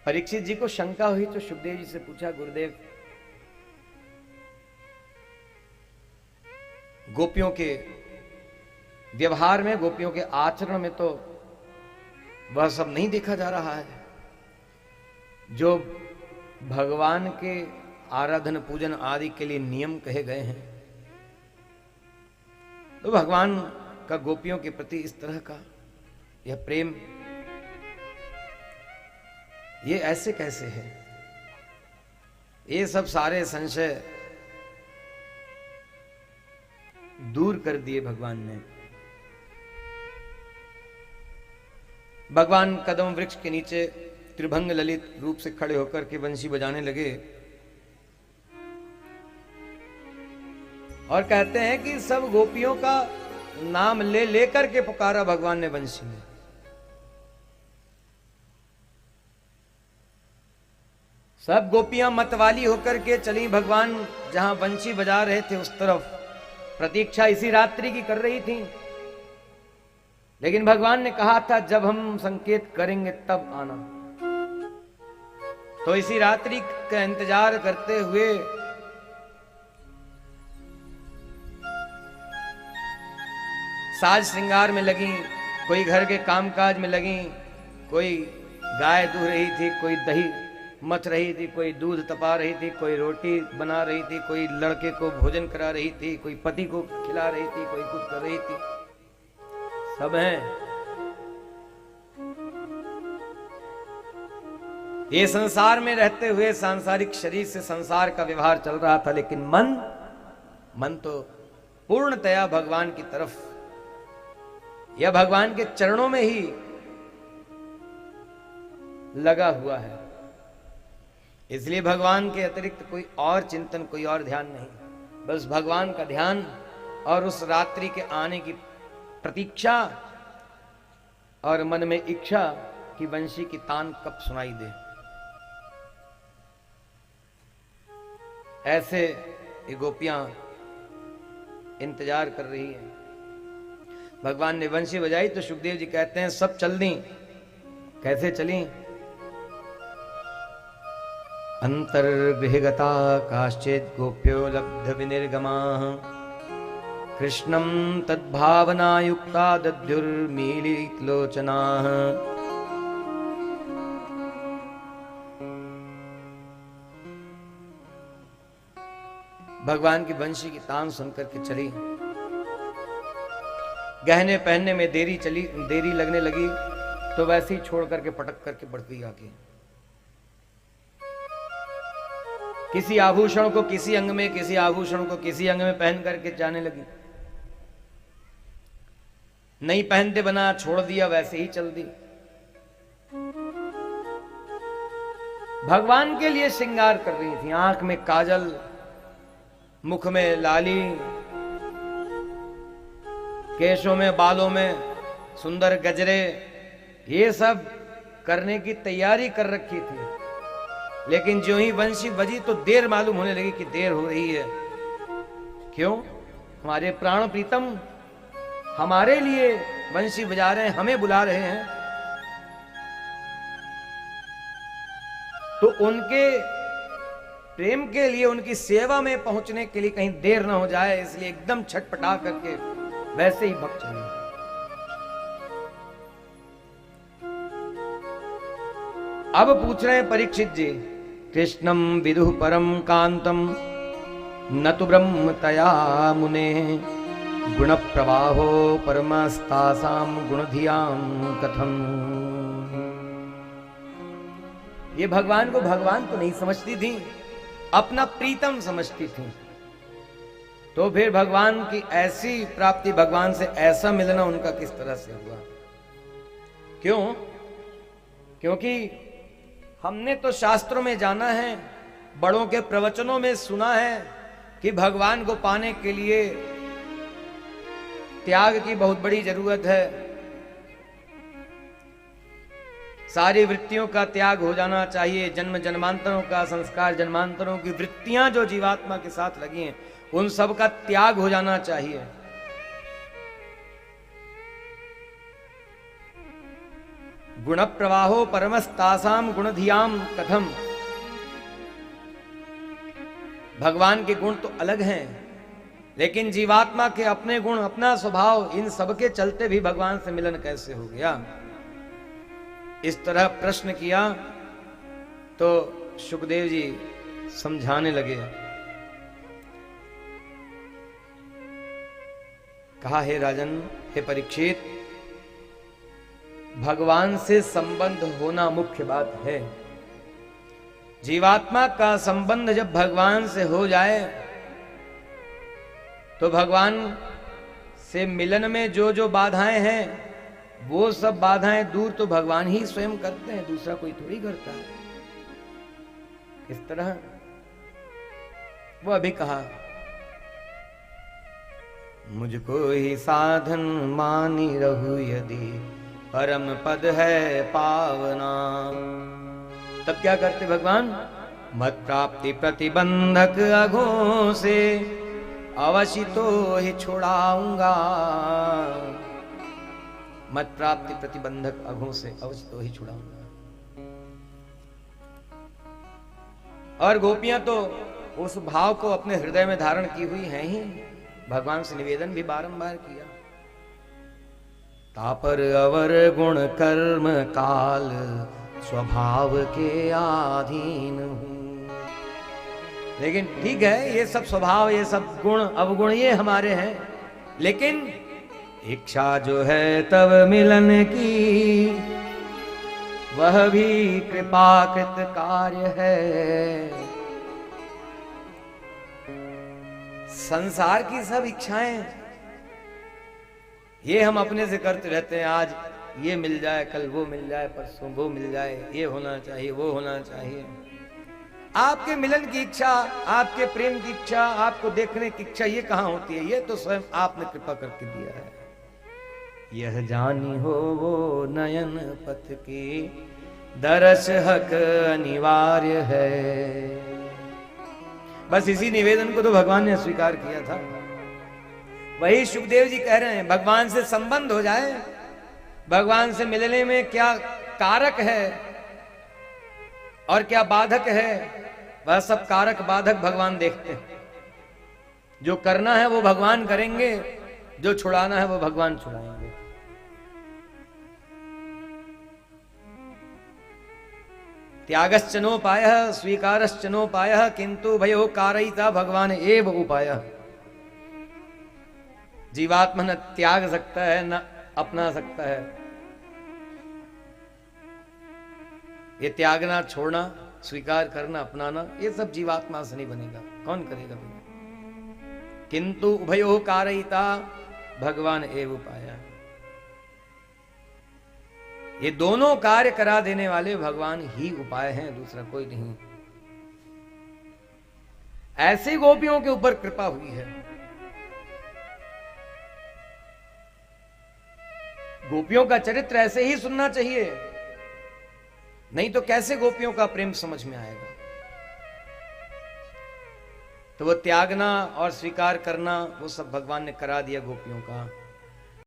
परीक्षित जी को शंका हुई तो सुखदेव जी से पूछा, गुरुदेव गोपियों के व्यवहार में, गोपियों के आचरण में तो वह सब नहीं देखा जा रहा है जो भगवान के आराधन पूजन आदि के लिए नियम कहे गए हैं। तो भगवान का गोपियों के प्रति इस तरह का यह प्रेम, ये ऐसे कैसे है? ये सब सारे संशय दूर कर दिए भगवान ने। भगवान कदम वृक्ष के नीचे त्रिभंग ललित रूप से खड़े होकर के बंशी बजाने लगे और कहते हैं कि सब गोपियों का नाम ले लेकर के पुकारा भगवान ने बंशी में। सब गोपियां मतवाली होकर के चली, भगवान जहां बंशी बजा रहे थे उस तरफ प्रतीक्षा इसी रात्रि की कर रही थी। लेकिन भगवान ने कहा था जब हम संकेत करेंगे तब आना। तो इसी रात्रि का इंतजार करते हुए साज श्रृंगार में लगी, कोई घर के कामकाज में लगी, कोई गाय दूह रही थी, कोई दही मथ रही थी, कोई दूध तपा रही थी, कोई रोटी बना रही थी, कोई लड़के को भोजन करा रही थी, कोई पति को खिला रही थी, कोई कुछ कर रही थी। सब हैं। ये संसार में रहते हुए सांसारिक शरीर से संसार का व्यवहार चल रहा था, लेकिन मन तो पूर्णतया भगवान की तरफ या भगवान के चरणों में ही लगा हुआ है। इसलिए भगवान के अतिरिक्त कोई और चिंतन, कोई और ध्यान नहीं, बस भगवान का ध्यान और उस रात्रि के आने की प्रतीक्षा और मन में इच्छा कि बंशी की तान कब सुनाई दे। ऐसे ये गोपियां इंतजार कर रही हैं। भगवान ने बंशी बजाई तो सुखदेव जी कहते हैं सब चल दी। कैसे चली? अंतर्गृहगता काश्चित् गोप्यो लब्ध विनिर्गमाः कृष्णं तद्भावनायुक्ता दद्युर्मीलितलोचनाः। भगवान की बंशी की तान सुनकर के चली। गहने पहनने में देरी लगने लगी तो वैसे ही छोड़ करके पटक करके बढ़ गई आगे। किसी आभूषण को किसी अंग में, किसी आभूषण को किसी अंग में पहन करके जाने लगी। नहीं पहनते बना छोड़ दिया, वैसे ही चल दी। भगवान के लिए श्रृंगार कर रही थी। आंख में काजल, मुख में लाली, केशों में, बालों में सुंदर गजरे, ये सब करने की तैयारी कर रखी थी। लेकिन जो ही बंशी बजी तो देर मालूम होने लगी कि देर हो रही है। क्यों? हमारे प्राण प्रीतम हमारे लिए बंशी बजा रहे हैं, हमें बुला रहे हैं, तो उनके प्रेम के लिए, उनकी सेवा में पहुंचने के लिए कहीं देर ना हो जाए, इसलिए एकदम छटपटा करके वैसे ही भक्त चले। अब पूछ रहे हैं परीक्षित जी, कृष्णम विदुः परम कांतम न तु ब्रह्म तया मुने गुण प्रवाहो परमस्तासाम गुणधियाम कथम। ये भगवान को भगवान तो नहीं समझती थी, अपना प्रीतम समझती थी। तो फिर भगवान की ऐसी प्राप्ति, भगवान से ऐसा मिलना उनका किस तरह से हुआ? क्यों? क्योंकि हमने तो शास्त्रों में जाना है, बड़ों के प्रवचनों में सुना है कि भगवान को पाने के लिए त्याग की बहुत बड़ी जरूरत है। सारी वृत्तियों का त्याग हो जाना चाहिए। जन्म जन्मांतरों का संस्कार, जन्मांतरों की वृत्तियां जो जीवात्मा के साथ लगी हैं, उन सब का त्याग हो जाना चाहिए। गुण प्रवाहो परमस्तासाम गुणधियाम कथम। भगवान के गुण तो अलग हैं, लेकिन जीवात्मा के अपने गुण, अपना स्वभाव, इन सब के चलते भी भगवान से मिलन कैसे हो गया। इस तरह प्रश्न किया तो सुखदेव जी समझाने लगे। कहा, हे राजन, हे परीक्षित, भगवान से संबंध होना मुख्य बात है। जीवात्मा का संबंध जब भगवान से हो जाए तो भगवान से मिलन में जो जो बाधाएं हैं वो सब बाधाएं दूर तो भगवान ही स्वयं करते हैं, दूसरा कोई थोड़ी करता है। किस तरह? वो अभी कहा, मुझको ही साधन मानी रहु यदि परम पद है पावना। तब क्या करते भगवान? मत प्राप्ति प्रतिबंधक अघों से अवश्य तो ही छुड़ाऊंगा। मत प्राप्ति प्रतिबंधक अघों से अवश्य तो ही छुड़ाऊंगा। और गोपियां तो उस भाव को अपने हृदय में धारण की हुई हैं ही, भगवान से निवेदन भी बारंबार किया। तापर अवर गुण कर्म काल स्वभाव के अधीन हूं। लेकिन ठीक है, ये सब स्वभाव, ये सब गुण अवगुण ये हमारे हैं, लेकिन इच्छा जो है तब मिलन की वह भी कृपाकृत कार्य है। संसार की सब इच्छाएं ये हम अपने से करते रहते हैं। आज ये मिल जाए, कल वो मिल जाए, परसों वो मिल जाए, ये होना चाहिए, वो होना चाहिए। आपके मिलन की इच्छा, आपके प्रेम की इच्छा, आपको देखने की इच्छा, ये कहां होती है? ये तो स्वयं आपने कृपा करके दिया है। यह जानी हो वो नयन पथ की दरस हक अनिवार्य है। बस इसी निवेदन को तो भगवान ने स्वीकार किया था। वही सुखदेव जी कह रहे हैं, भगवान से संबंध हो जाए, भगवान से मिलने में क्या कारक है और क्या बाधक है, वह सब कारक बाधक भगवान देखते हैं। जो करना है वो भगवान करेंगे, जो छुड़ाना है वो भगवान छुड़ाएंगे। त्यागश्चनोपायः स्वीकारश्चनोपायः किंतु भयो कारयिता भगवान एव उपायः। जीवात्मा न त्याग सकता है न अपना सकता है। ये त्यागना, छोड़ना, स्वीकार करना, अपनाना, ये सब जीवात्मा से नहीं बनेगा। कौन करेगा भैया? किंतु उभयो कारयिता भगवान एव उपायः। ये दोनों कार्य करा देने वाले भगवान ही उपाय हैं, दूसरा कोई नहीं। ऐसी गोपियों के ऊपर कृपा हुई है। गोपियों का चरित्र ऐसे ही सुनना चाहिए, नहीं तो कैसे गोपियों का प्रेम समझ में आएगा? तो वो त्यागना और स्वीकार करना वो सब भगवान ने करा दिया गोपियों का।